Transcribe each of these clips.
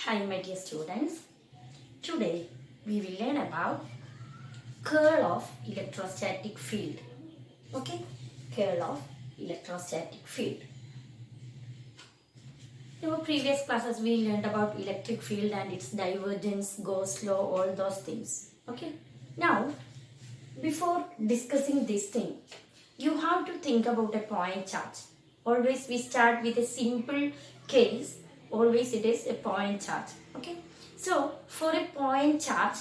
Hi my dear students, today we will learn about curl of electrostatic field. Okay, curl of electrostatic field. In our previous classes we learned about electric field and its divergence, Gauss law, all those things. Okay, now before discussing this thing, you have to think about a point charge. Always we start with a simple case. Always it is a point charge. Okay. So for a point charge,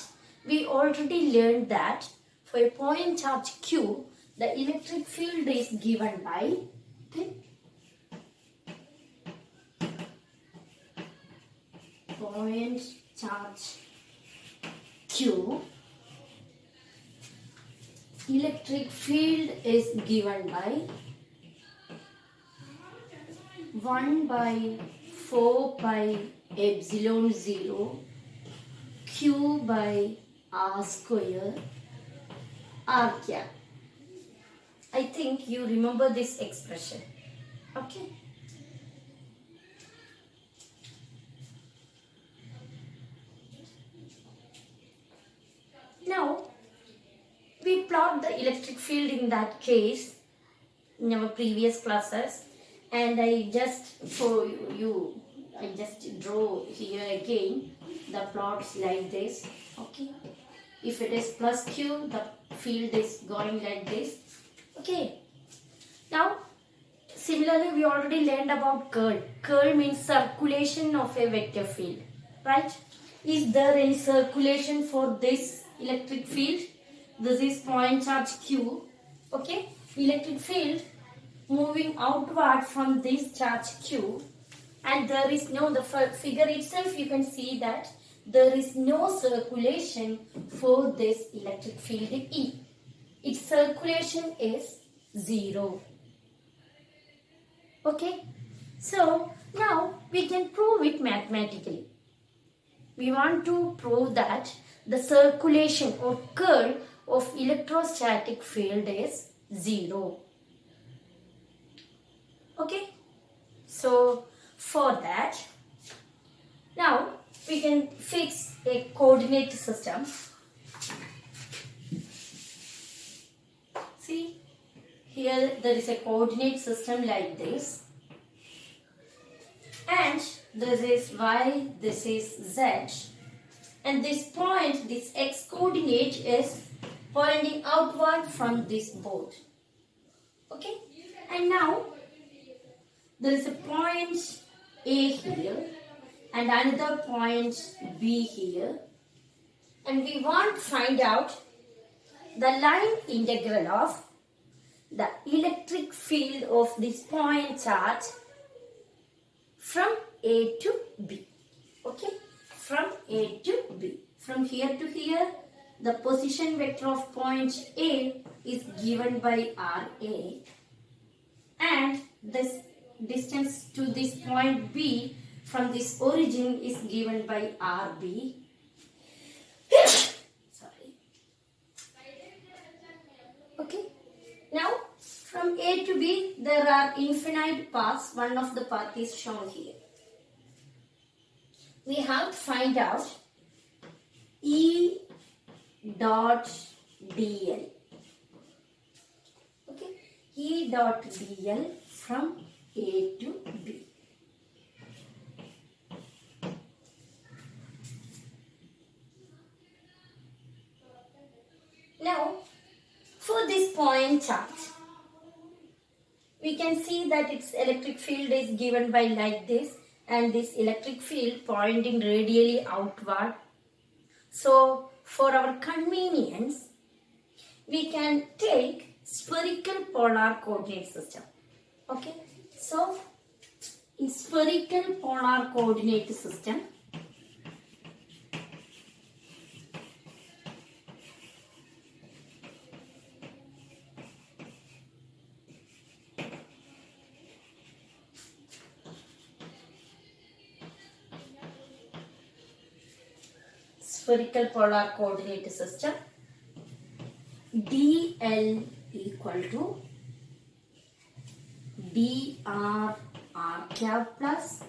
we already learned that for a point charge Q, the electric field is given by, okay, point charge Q. Electric field is given by 1 by 4 pi epsilon 0 Q by R square R cap. I think you remember this expression. Okay. Now, we plot the electric field in that case in our previous classes, and I just I just draw here again the plots like this. Okay, if it is plus Q, the field is going like this. Okay, now similarly we already learned about curl. Curl means circulation of a vector field, right? Is there any circulation for this electric field? This is point charge Q. Okay, electric field moving outward from this charge Q, and there is no, the figure itself you can see that there is no circulation for this electric field E. Its circulation is 0. Okay, so now we can prove it mathematically. We want to prove that the circulation or curl of electrostatic field is 0. Okay, so for that, now we can fix a coordinate system. See, here there is a coordinate system like this, and this is y, this is z, and this point, this x coordinate is pointing outward from this board. Okay, and now there is a point A here and another point B here, and we want to find out the line integral of the electric field of this point charge from A to B. Okay, from A to B. From here to here, the position vector of point A is given by RA, and this distance to this point B from this origin is given by RB. Sorry. Okay. Now from A to B there are infinite paths. One of the paths is shown here. We have to find out E dot dl. Okay. E dot dl from A to B. Now, for this point charge, we can see that its electric field is given by like this, and this electric field pointing radially outward. So, for our convenience, we can take spherical polar coordinate system. Okay. So, in spherical polar coordinate system, dl equal to dr r cap plus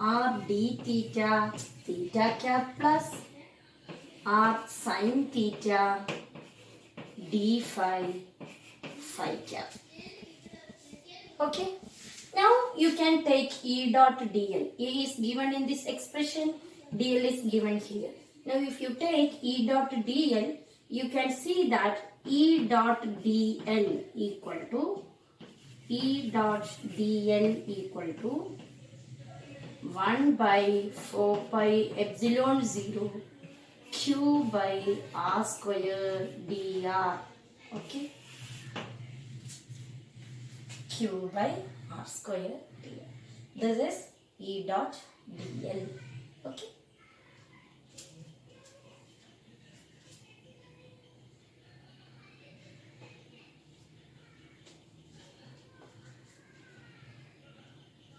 r d theta theta cap plus r sin theta d phi phi cap. Okay. Now you can take E dot dl. E is given in this expression, dl is given here. Now if you take E dot dl, you can see that E dot dl equal to 1 by 4 pi epsilon 0 q by r square dr. Okay. Q by r square dr. This is E dot dl. Okay.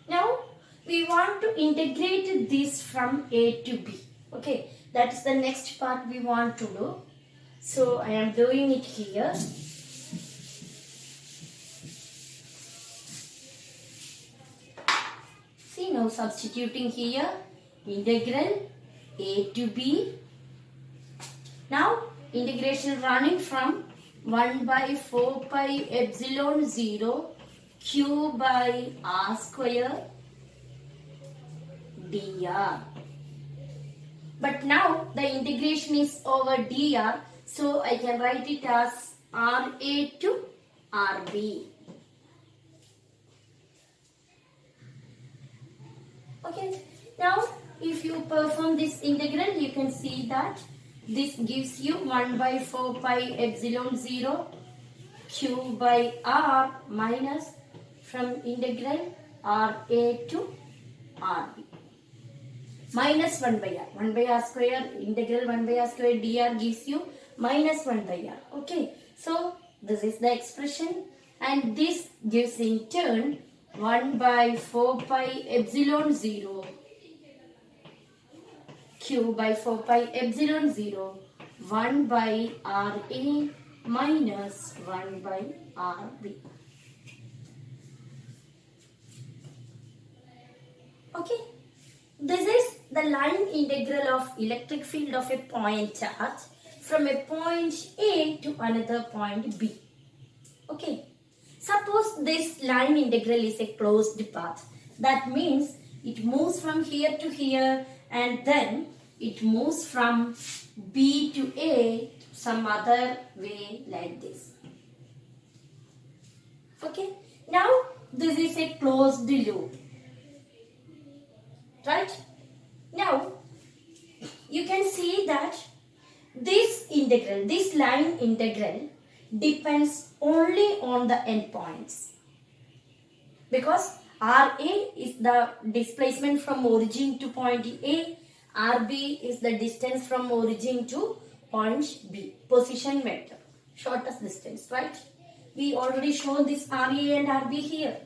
Now we want to integrate this from A to B. Okay, that is the next part we want to do. So I am doing it here. See, now substituting here, integral A to B. Now integration running from 1 by 4 pi epsilon 0 q by r square dr. But now the integration is over dr, so I can write it as RA to RB. Okay, now if you perform this integral, you can see that this gives you 1 by 4 pi epsilon 0 q by r minus from integral RA to RB. Minus 1 by r. 1 by r square, integral 1 by r square dr gives you minus 1 by r. Okay, so this is the expression, and this gives in turn 1 by 4 pi epsilon 0 q by 4 pi epsilon 0 1 by RA minus 1 by RB. Okay, this is the line integral of electric field of a point charge from a point A to another point B. Okay, suppose this line integral is a closed path. That means it moves from here to here, and then it moves from B to A some other way like this. Okay, now this is a closed loop. Right? Now, you can see that this integral, this line integral depends only on the endpoints. Because RA is the displacement from origin to point A, RB is the distance from origin to point B, position vector, shortest distance, right? We already showed this RA and RB here.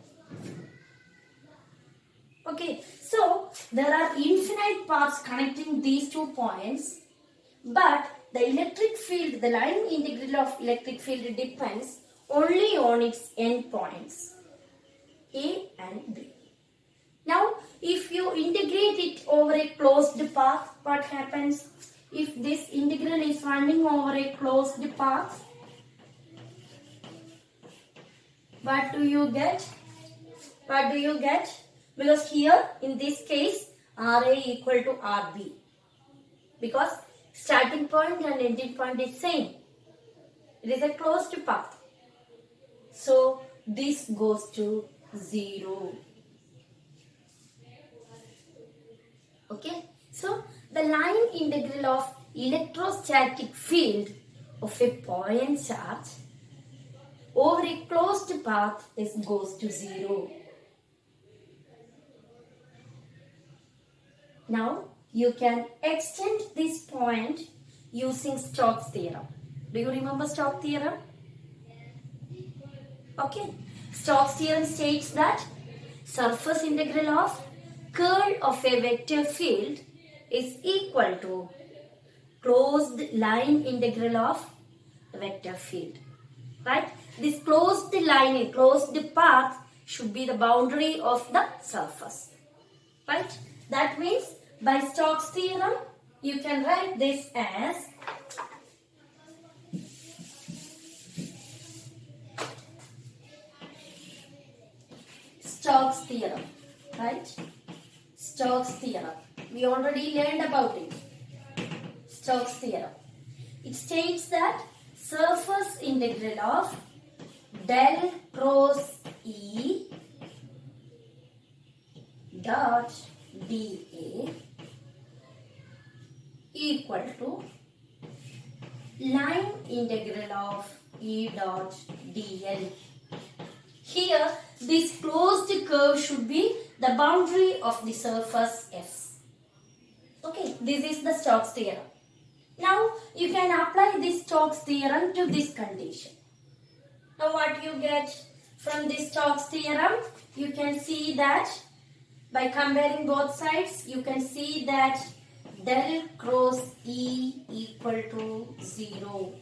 Okay, so there are infinite paths connecting these 2 points, but the electric field, the line integral of electric field depends only on its endpoints, A and B. Now, if you integrate it over a closed path, what happens? If this integral is running over a closed path, what do you get? What do you get? Because here, in this case, RA equal to RB. Because starting point and ending point is same. It is a closed path. So, this goes to 0. Okay. So, the line integral of electrostatic field of a point charge over a closed path goes to 0. Now, you can extend this point using Stokes theorem. Do you remember Stokes theorem? Okay. Stokes theorem states that surface integral of curl of a vector field is equal to closed line integral of vector field. Right? This closed line, closed path should be the boundary of the surface. Right? That means by Stokes theorem, you can write this as Stokes theorem, right? Stokes theorem. We already learned about it. Stokes theorem. It states that surface integral of del cross E dot dA equal to line integral of E dot dl. Here, this closed curve should be the boundary of the surface S. Okay, this is the Stokes theorem. Now, you can apply this Stokes theorem to this condition. Now, what you get from this Stokes theorem? You can see that by comparing both sides, you can see that del cross E equal to 0.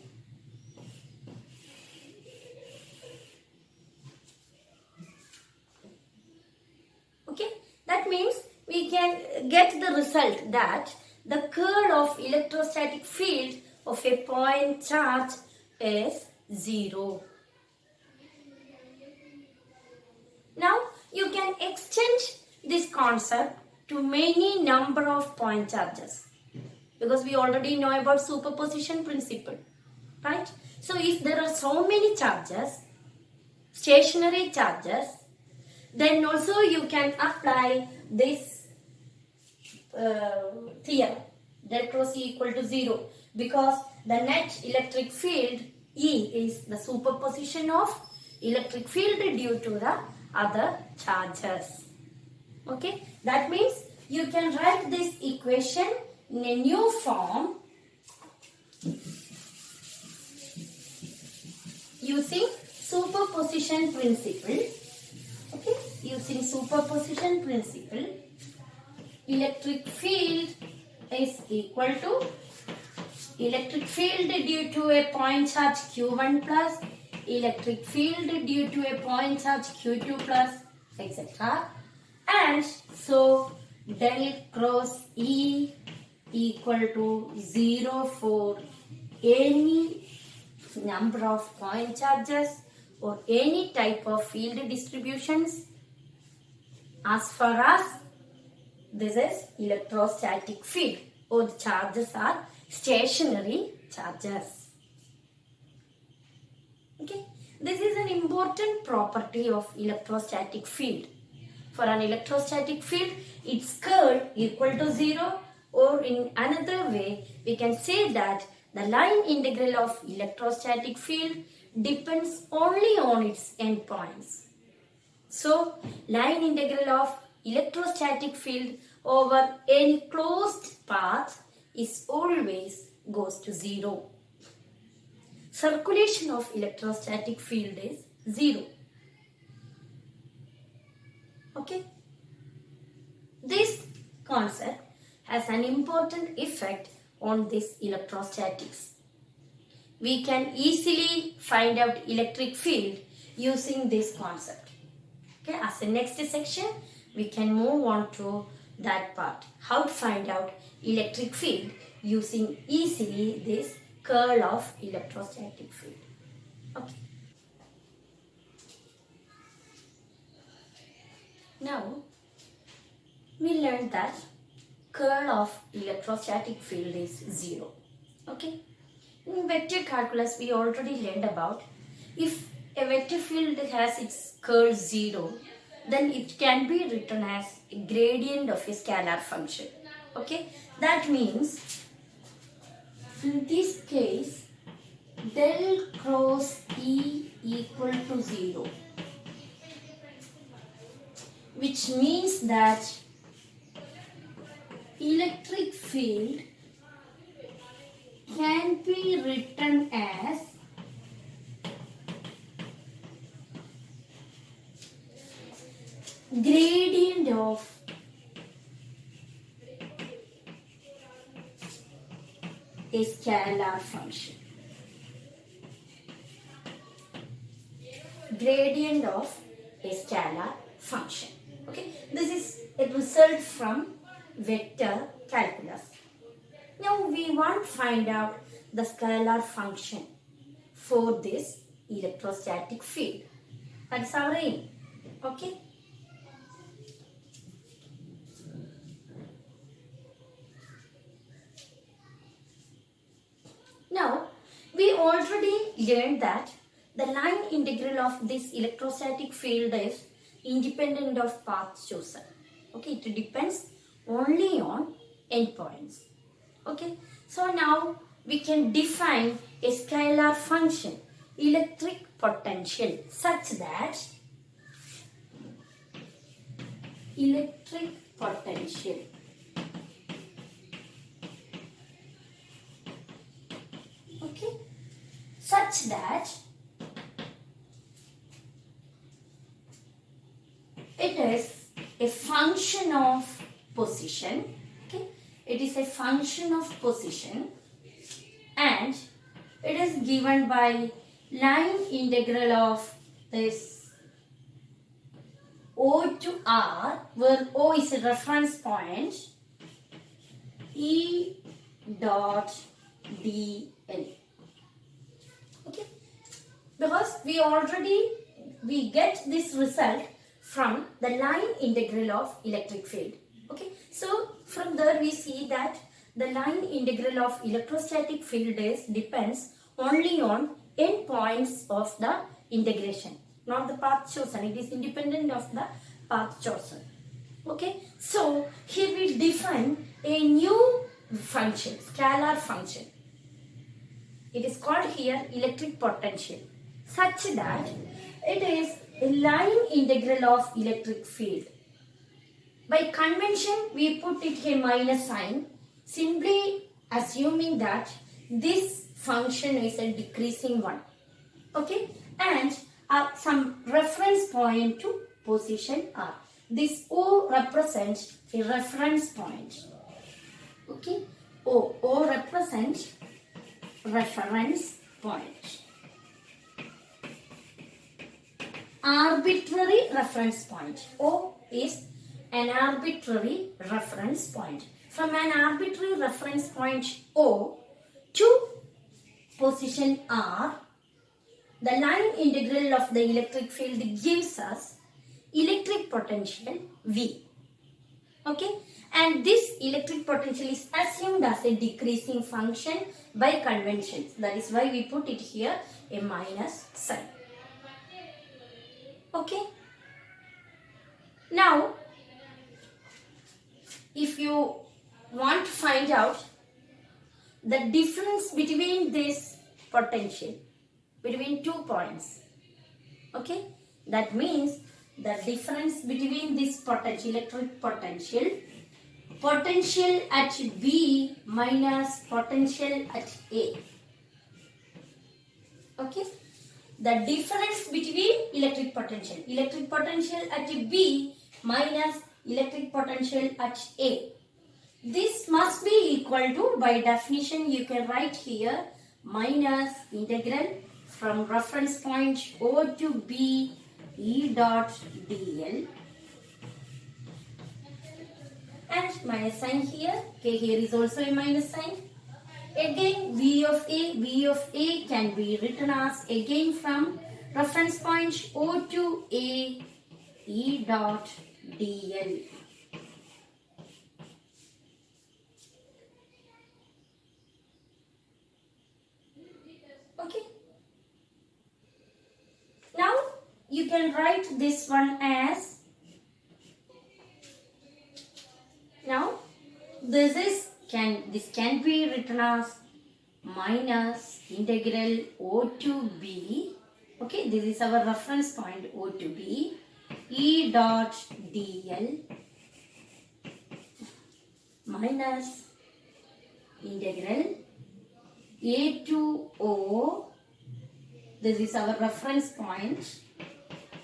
Okay, that means we can get the result that the curl of electrostatic field of a point charge is 0. Now, you can extend this concept to many number of point charges because we already know about superposition principle, right? So, if there are so many charges, stationary charges, then also you can apply this theorem, del cross E equal to 0, because the net electric field E is the superposition of electric field due to the other charges. Okay, that means you can write this equation in a new form using superposition principle. Okay, using superposition principle, electric field is equal to electric field due to a point charge Q1 plus electric field due to a point charge Q2 plus, etc. And so del cross E equal to 0 for any number of point charges or any type of field distributions as far as this is electrostatic field, or the charges are stationary charges. Okay, this is an important property of electrostatic field. For an electrostatic field, its curl equal to 0, or in another way, we can say that the line integral of electrostatic field depends only on its endpoints. So, line integral of electrostatic field over any closed path is always goes to 0. Circulation of electrostatic field is 0. Okay. This concept has an important effect on this electrostatics. We can easily find out electric field using this concept. Okay, as the next section, we can move on to that part. How to find out electric field using easily this curl of electrostatic field. Okay. Now, we learned that curl of electrostatic field is 0. Okay. In vector calculus, we already learned about if a vector field has its curl 0, then it can be written as a gradient of a scalar function. Okay. That means, in this case, del cross E equal to 0. Which means that electric field can be written as gradient of a scalar function. Gradient of a scalar function. Okay, this is a result from vector calculus. Now we want to find out the scalar function for this electrostatic field. That's our aim. Okay. Now we already learned that the line integral of this electrostatic field is independent of path chosen. Okay, it depends only on endpoints. Okay, so now we can define a scalar function, electric potential, such that electric potential such that it is a function of position. Okay, it is a function of position and it is given by line integral of this O to R, where O is a reference point, E dot dl. Okay, because we get this result from the line integral of electric field. Okay, so from there we see that the line integral of electrostatic field depends only on endpoints of the integration, not the path chosen. It is independent of the path chosen. Okay, so here we define a new function, scalar function. It is called here electric potential, such that it is a line integral of electric field. By convention, we put it a minus sign, simply assuming that this function is a decreasing one. Okay, and some reference point to position R. This O represents a reference point. Okay, O represents reference point. Arbitrary reference point. O is an arbitrary reference point. From an arbitrary reference point O to position R, the line integral of the electric field gives us electric potential V. Okay, and this electric potential is assumed as a decreasing function by convention. That is why we put it here a minus sign. Okay, now if you want to find out the difference between this potential, between 2 points, okay, that means the difference between this potential, electric potential, potential at B minus potential at A. Okay, the difference between electric potential at B minus electric potential at A. This must be equal to, by definition you can write here, minus integral from reference point O to B E dot dl, and minus sign here. Okay, here is also a minus sign. Again V of A can be written as again from reference point O to A E dot dl. Okay, now you can write this one as, now this can be written as minus integral O to B. Okay, this is our reference point O to B E dot dl minus integral A to O, this is our reference point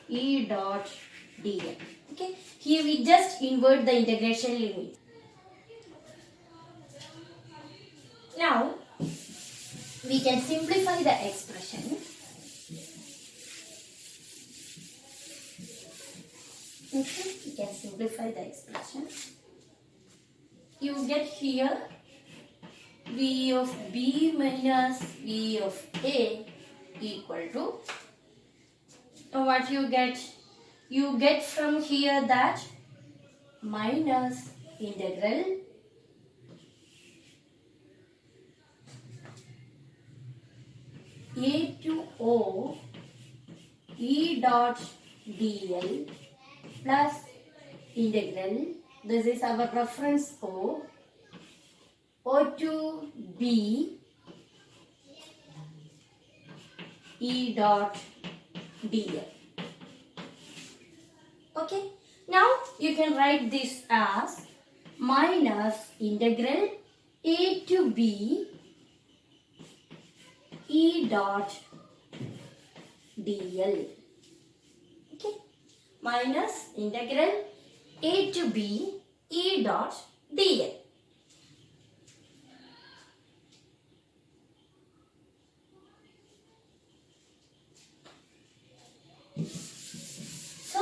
E dot dl. Okay, here we just invert the integration limit. Now we can simplify the expression. Okay, we can simplify the expression. you get here V of B minus V of A equal to, what you get? You get from here that minus integral A to O E dot dl plus integral, this is our reference O to B E dot dl. Okay, now you can write this as minus integral A to B E dot dl. Okay, minus integral A to B E dot dl. So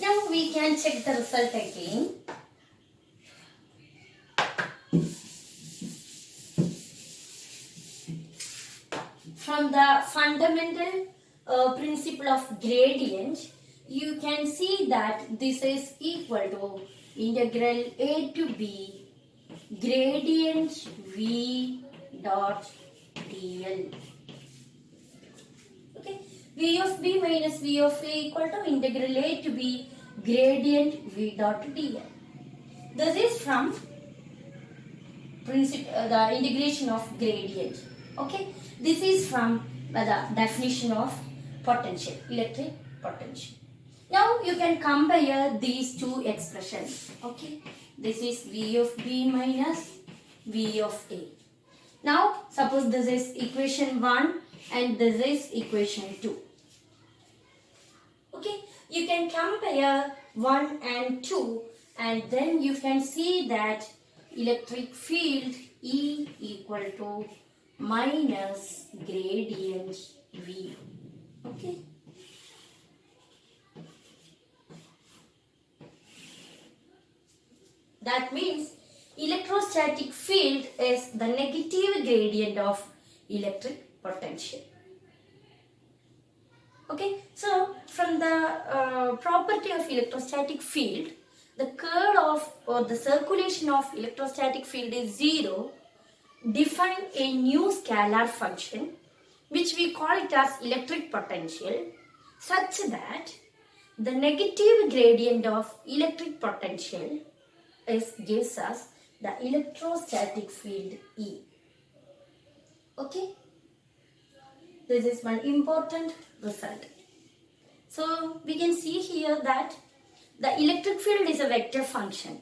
now we can check the result again. From the fundamental principle of gradient, you can see that this is equal to integral A to B gradient V dot dl. Okay, V of B minus V of A equal to integral A to B gradient V dot dl. This is from the integration of gradient. Okay, this is from the definition of potential, electric potential. Now you can compare these two expressions. Okay, this is V of B minus V of A. Now suppose this is equation 1 and this is equation 2. Okay, you can compare 1 and 2 and then you can see that electric field E equal to minus gradient V. Okay. That means electrostatic field is the negative gradient of electric potential. Okay, so from the property of electrostatic field, the curl of or the circulation of electrostatic field is 0. Define a new scalar function which we call it as electric potential such that the negative gradient of electric potential gives us the electrostatic field E. Okay, this is one important result. So we can see here that the electric field is a vector function,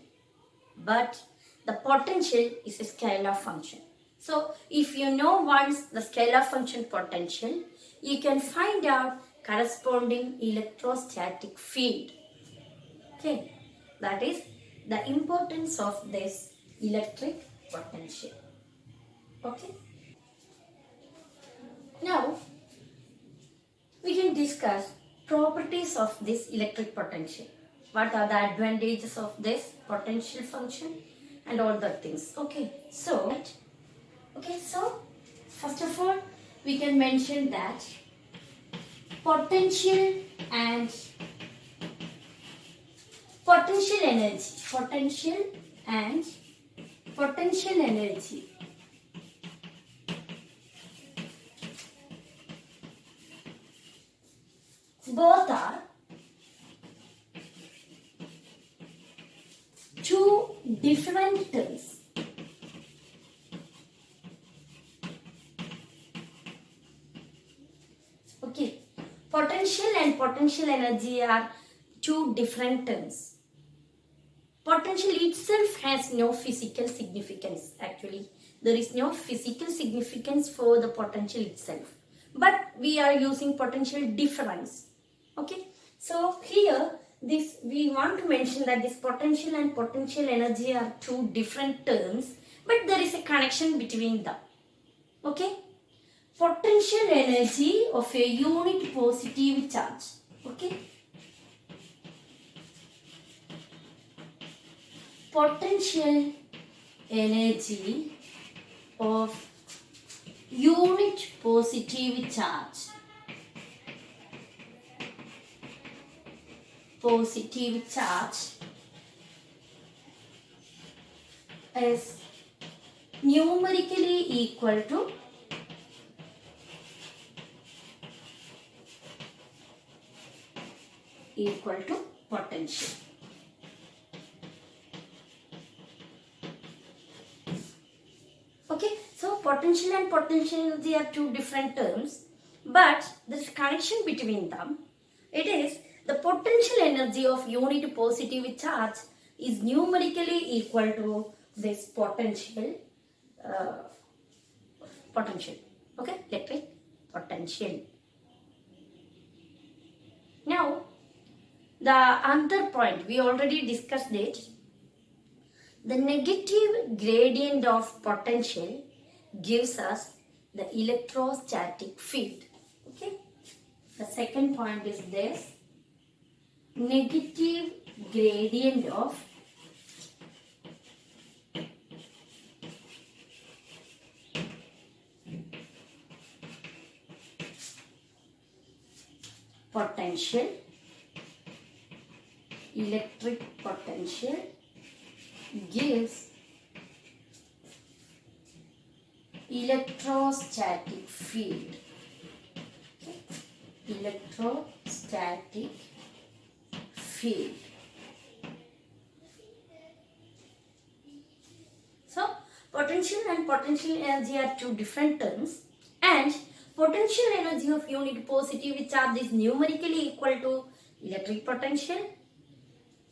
but the potential is a scalar function. So if you know once the scalar function potential, you can find out corresponding electrostatic field. Okay, that is the importance of this electric potential. Okay. Now we can discuss properties of this electric potential. What are the advantages of this potential function and all the things. Okay, so first of all we can mention that potential and potential energy both are two different terms. Okay, potential and potential energy are two different terms. Potential itself has no physical significance. Actually, there is no physical significance for the potential itself. But we are using potential difference. Okay, so here we want to mention that this potential and potential energy are two different terms, but there is a connection between them. Okay, potential energy of a unit positive charge. Okay, potential energy of unit positive charge. Positive charge is numerically equal to potential. Okay, so potential and potential energy are two different terms, but there is connection between them. It is the potential energy of unit positive charge is numerically equal to this potential. Okay, electric potential. Now, the other point we already discussed it. The negative gradient of potential gives us the electrostatic field. Okay. The second point is this. Negative gradient of potential, electric potential gives electrostatic field. Okay. Electrostatic field. So, potential and potential energy are two different terms, and potential energy of unit positive charge is numerically equal to electric potential.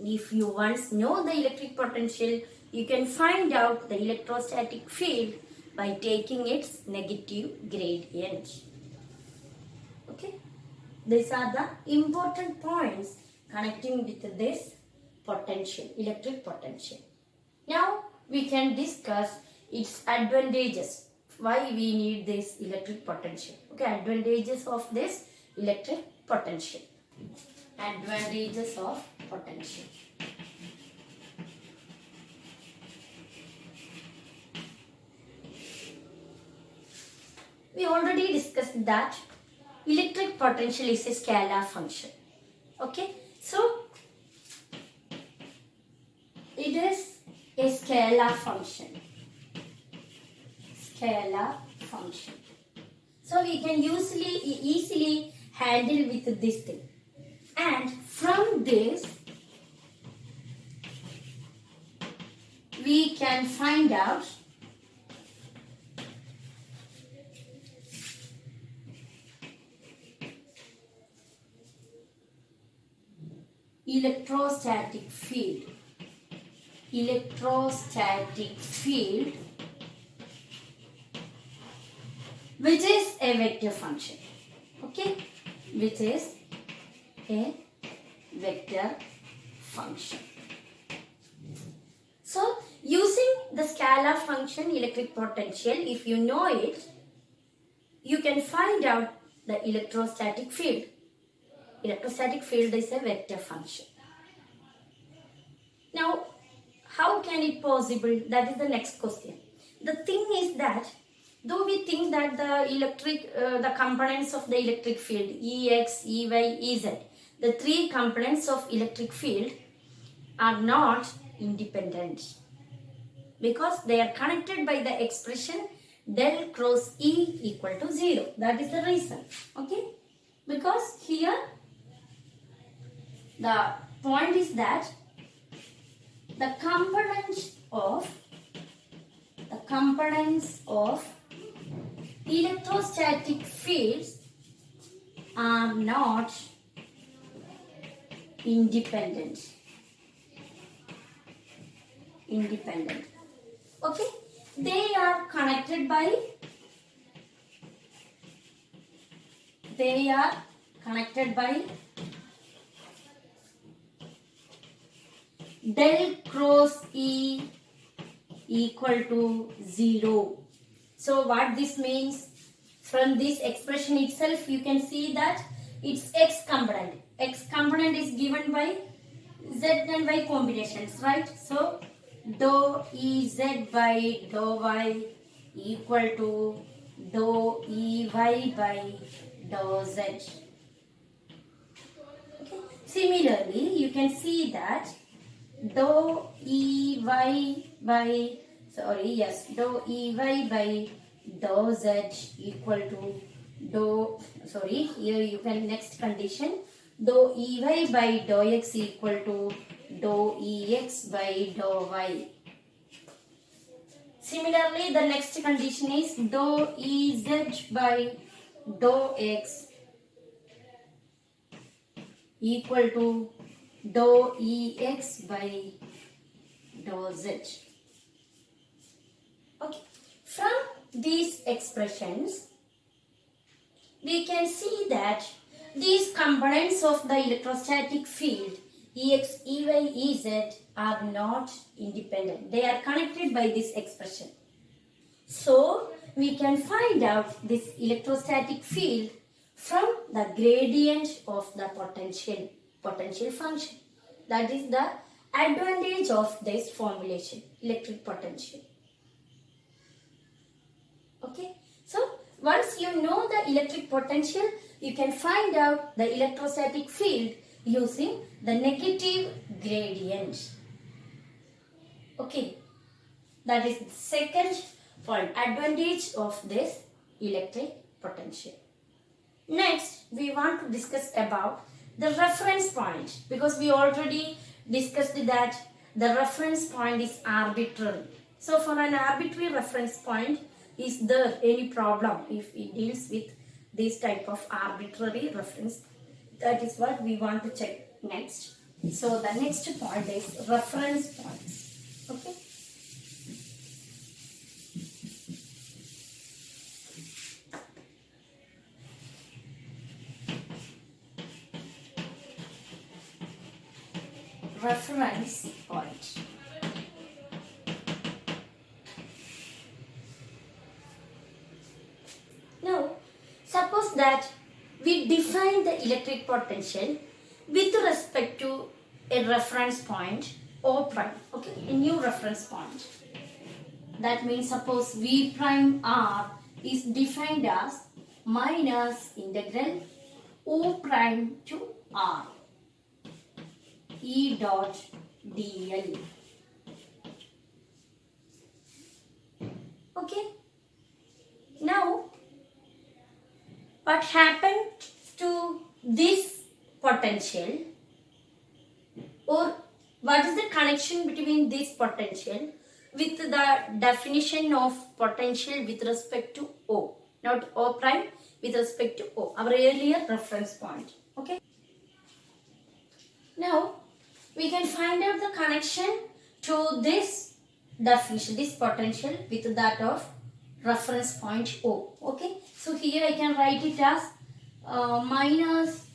If you once know the electric potential, you can find out the electrostatic field by taking its negative gradient. Okay, these are the important points connecting with this potential, electric potential. Now we can discuss its advantages. Why we need this electric potential? Okay, advantages of this electric potential. Advantages of potential. We already discussed that electric potential is a scalar function. Okay, so it is a scalar function. Scalar function. So we can easily handle with this thing. And from this, we can find out electrostatic field. Electrostatic field, which is a vector function. Okay, which is a vector function. So, using the scalar function electric potential, if you know it, you can find out the electrostatic field. Electrostatic field is a vector function. Now, how can it possible? That is the next question. The thing is that though we think that the components of the electric field, Ex, Ey, Ez, the three components of electric field are not independent because they are connected by the expression del cross E equal to 0. That is the reason. Okay? Because here the point is that the components of electrostatic fields are not independent. Okay, they are connected by del cross E equal to 0. So what this means, from this expression itself you can see that it's X component. X component is given by Z and Y combinations, right? So dou Ez by dou y equal to dou Ey by dou z. Okay. Similarly, you can see that dou Ey by dou Ey by dou z equal to here you can next condition dou Ey by dou x equal to dou Ex by dou y. Similarly, the next condition is dou Ez by dou x equal to dou Ex by dou z. Okay. From these expressions, we can see that these components of the electrostatic field Ex, Ey, Ez are not independent. They are connected by this expression. So, we can find out this electrostatic field from the gradient of the potential function. That is the advantage of this formulation, electric potential. Okay. So, once you know the electric potential, you can find out the electrostatic field using the negative gradient. Okay. That is the second point, advantage of this electric potential. Next, we want to discuss about the reference point, because we already discussed that the reference point is arbitrary. So, for an arbitrary reference point, is there any problem if it deals with this type of arbitrary reference? That is what we want to check next. So, the next point is reference points. Okay. Reference point. Now, suppose that we define the electric potential with respect to a reference point O prime, okay, a new reference point. That means suppose V prime R is defined as minus integral O prime to R E dot dl. Okay. Now, what happened to this potential, or what is the connection between this potential with the definition of potential with respect to O, not O prime, with respect to O, our earlier reference point. Okay. Now, we can find out the connection to this definition, this potential with that of reference point O. Okay. So, here I can write it as minus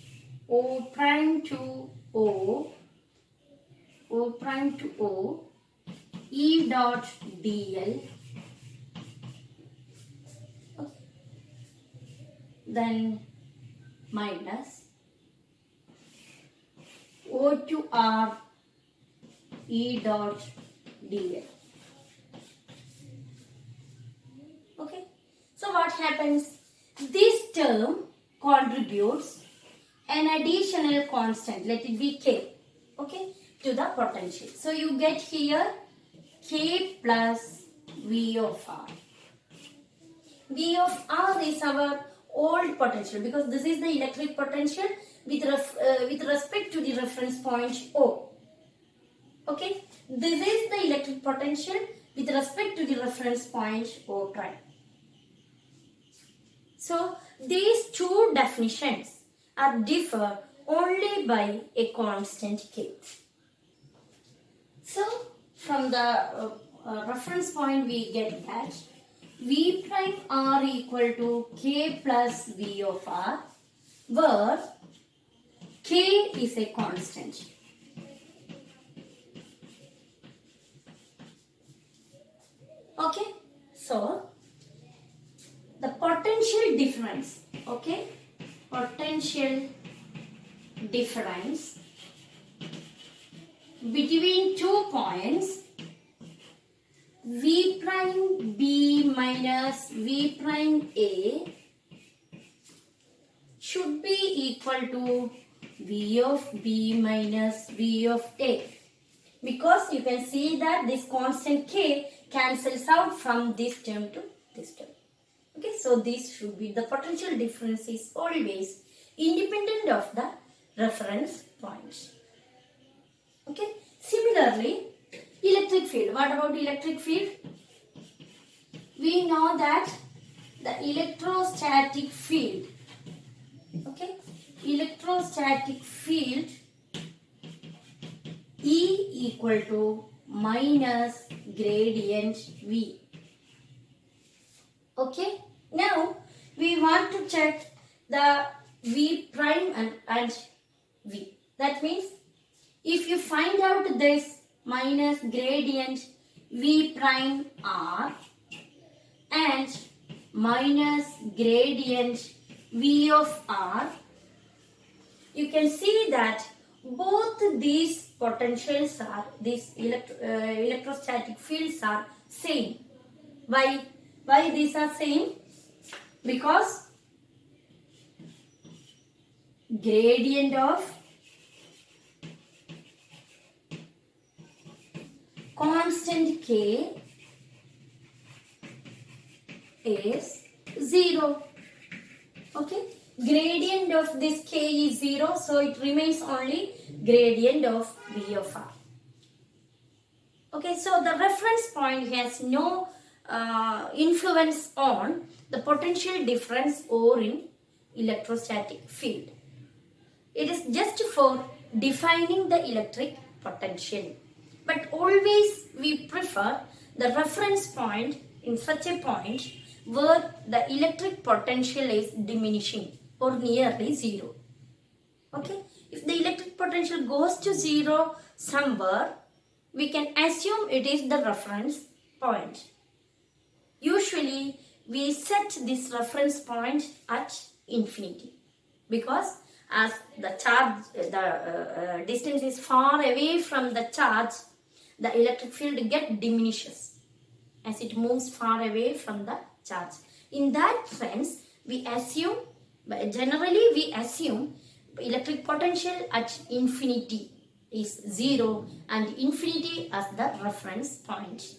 O prime to O, O prime to O, E dot dl. Okay. Then minus O to R E dot dl. Okay. So what happens? This term contributes an additional constant, let it be K, okay, to the potential. So you get here K plus V of R. V of R is our old potential, because this is the electric potential with respect to the reference point O. Okay, this is the electric potential with respect to the reference point O prime. So these two definitions are differ only by a constant K. So from the reference point we get that V prime R equal to K plus V of R, where K is a constant. Okay, so the potential difference, okay, potential difference between 2 points V prime B minus V prime A should be equal to V of B minus V of A. Because you can see that this constant K cancels out from this term to this term. Okay, so this should be the potential difference is always independent of the reference point. Okay, similarly, electric field. What about electric field? We know that the electrostatic field, okay, electrostatic field E equal to minus gradient V. Okay, now we want to check the V prime and V. That means if you find out this minus gradient V prime R and minus gradient V of R, you can see that both these potentials are, these electrostatic fields are same. Why these are same? Because gradient of constant K is 0. Okay, gradient of this K is 0, so it remains only gradient of V of R. Okay, so the reference point has no influence on the potential difference or in electrostatic field. It is just for defining the electric potential. But always we prefer the reference point in such a point where the electric potential is diminishing or nearly 0. Okay, if the electric potential goes to 0 somewhere, we can assume it is the reference point. Usually we set this reference point at infinity because as the charge, the distance is far away from the charge, the electric field diminishes as it moves far away from the charge. In that sense, we assume, generally we assume electric potential at infinity is 0 and infinity as the reference point.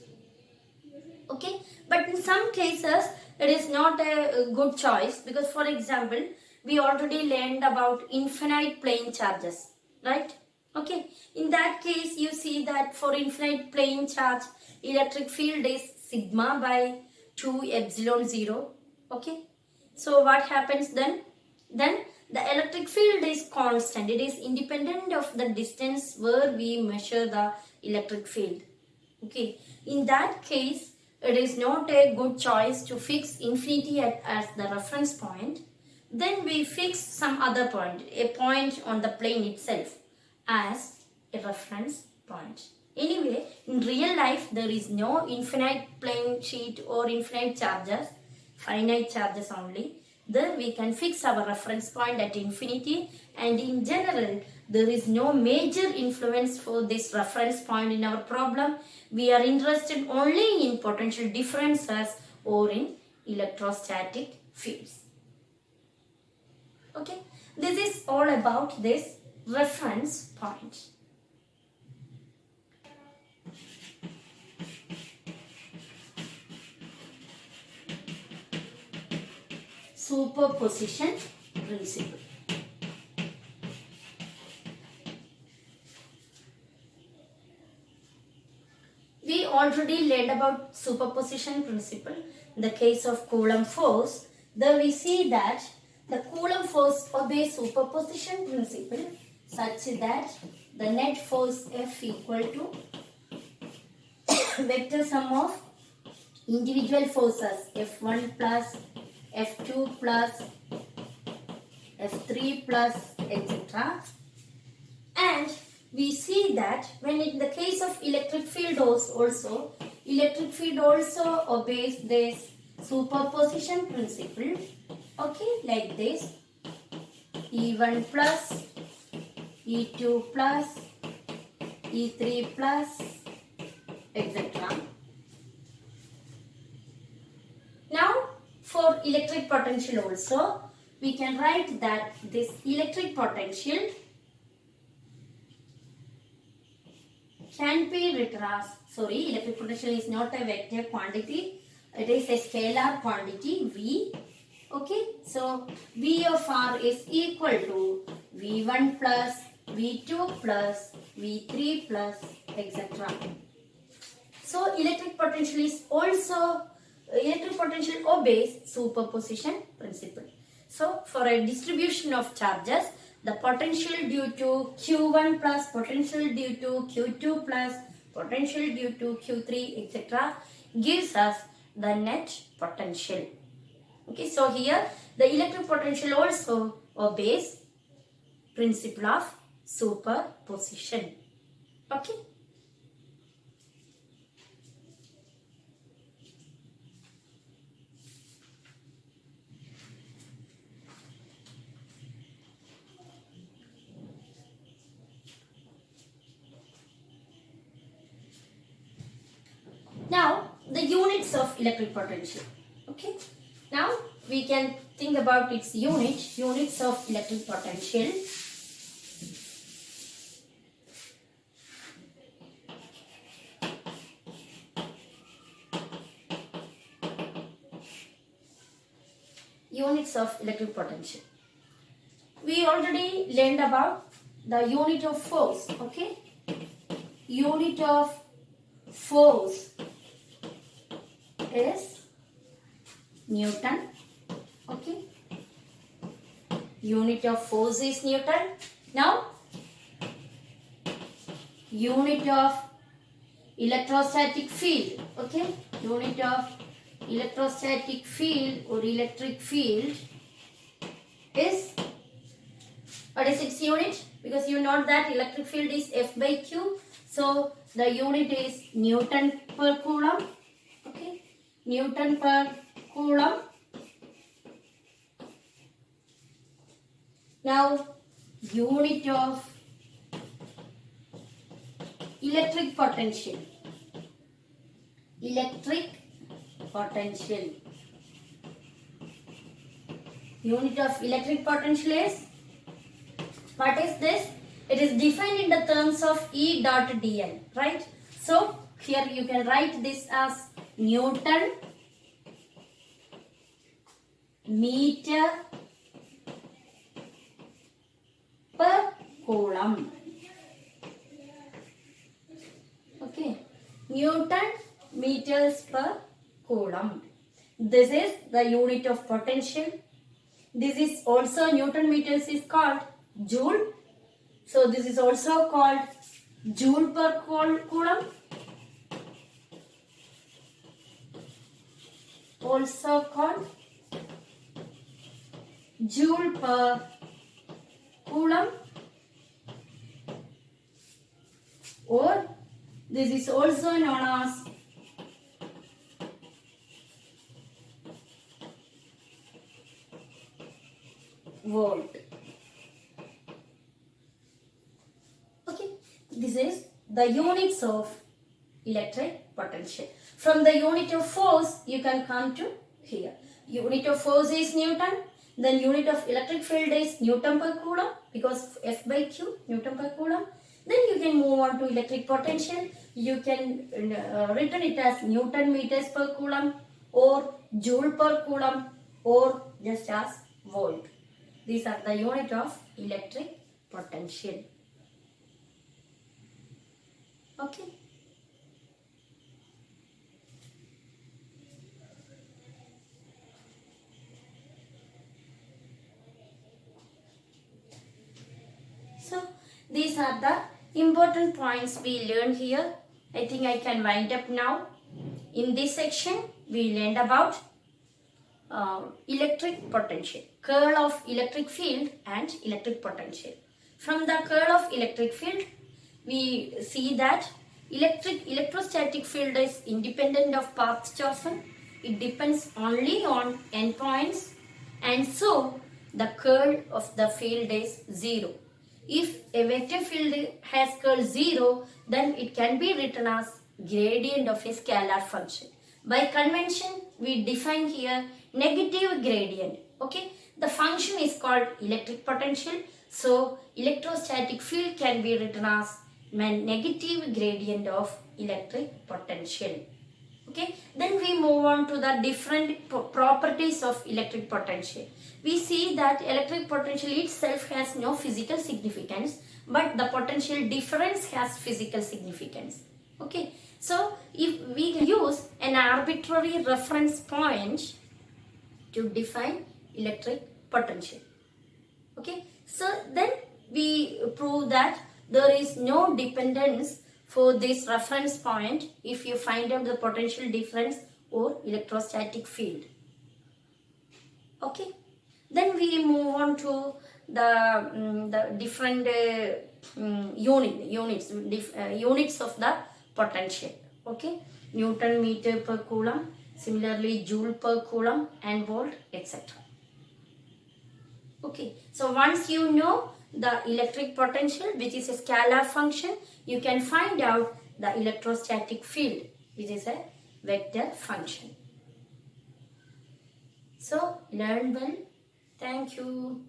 Okay, but in some cases it is not a good choice because, for example, we already learned about infinite plane charges, right? Okay, in that case you see that for infinite plane charge electric field is sigma by 2 epsilon 0. Okay, so what happens then? Then the electric field is constant. It is independent of the distance where we measure the electric field. Okay, in that case it is not a good choice to fix infinity as the reference point. Then we fix some other point, a point on the plane itself as a reference point. Anyway, in real life there is no infinite plane sheet or infinite charges, finite charges only. There we can fix our reference point at infinity, and in general there is no major influence for this reference point in our problem. We are interested only in potential differences or in electrostatic fields. Okay, this is all about this reference point. Superposition principle. We already learned about superposition principle. In the case of Coulomb force, there we see that the Coulomb force obeys superposition principle such that the net force F equal to vector sum of individual forces F1 plus F2 plus F3 plus etc. And we see that when in the case of electric field also electric field also obeys this superposition principle. Okay, like this: E1 plus E2 plus E3 plus etc. for electric potential also, we can write that this electric potential can be written as, sorry, electric potential is not a vector quantity, it is a scalar quantity V. Okay, so V of R is equal to V1 plus V2 plus V3 plus etc. So electric potential is also, electric potential obeys superposition principle. So for a distribution of charges, the potential due to Q1 plus potential due to Q2 plus potential due to Q3 etc. gives us the net potential. Okay, so here the electric potential also obeys principle of superposition. Okay. Now the units of electric potential. Okay. Now we can think about its units of electric potential. Units of electric potential. We already learned about the unit of force. Okay. Unit of force is Newton. Okay. Unit of force is Newton. Now, unit of electrostatic field. Okay. Unit of electrostatic field or electric field is, what is its unit? Because you know that electric field is F by Q. So the unit is Newton per coulomb. Okay. Newton per coulomb. Now unit of electric potential. Electric potential. Unit of electric potential is, what is this? It is defined in the terms of E dot dl, right? So here you can write this as Newton meter per coulomb. Okay, Newton meters per coulomb. This is the unit of potential. This is also, Newton meters is called joule. So this is also called joule per coulomb. Also called joule per coulomb, or this is also known as volt. Okay, this is the units of electric potential. From the unit of force, you can come to here. Unit of force is Newton. Then unit of electric field is Newton per coulomb, because F by Q, Newton per coulomb. Then you can move on to electric potential. You can written it as Newton meters per coulomb, or joule per coulomb, or just as volt. These are the unit of electric potential. Okay. So these are the important points we learned here. I think I can wind up now. In this section, we learned about electric potential, curl of electric field and electric potential. From the curl of electric field, we see that electrostatic field is independent of paths chosen. It depends only on endpoints, and so the curl of the field is 0. If a vector field has curl 0, then it can be written as gradient of a scalar function. By convention, we define here negative gradient. Okay, the function is called electric potential. So electrostatic field can be written as negative gradient of electric potential. Okay, then we move on to the different properties of electric potential. We see that electric potential itself has no physical significance, but the potential difference has physical significance. Okay, so if we use an arbitrary reference point to define electric potential. Okay, so then we prove that there is no dependence for this reference point if you find out the potential difference or electrostatic field. Okay, then we move on to the different units of the potential. Okay, Newton meter per coulomb, similarly joule per coulomb and volt, etc. Okay, so once you know the electric potential, which is a scalar function, you can find out the electrostatic field, which is a vector function. So learn well. Thank you.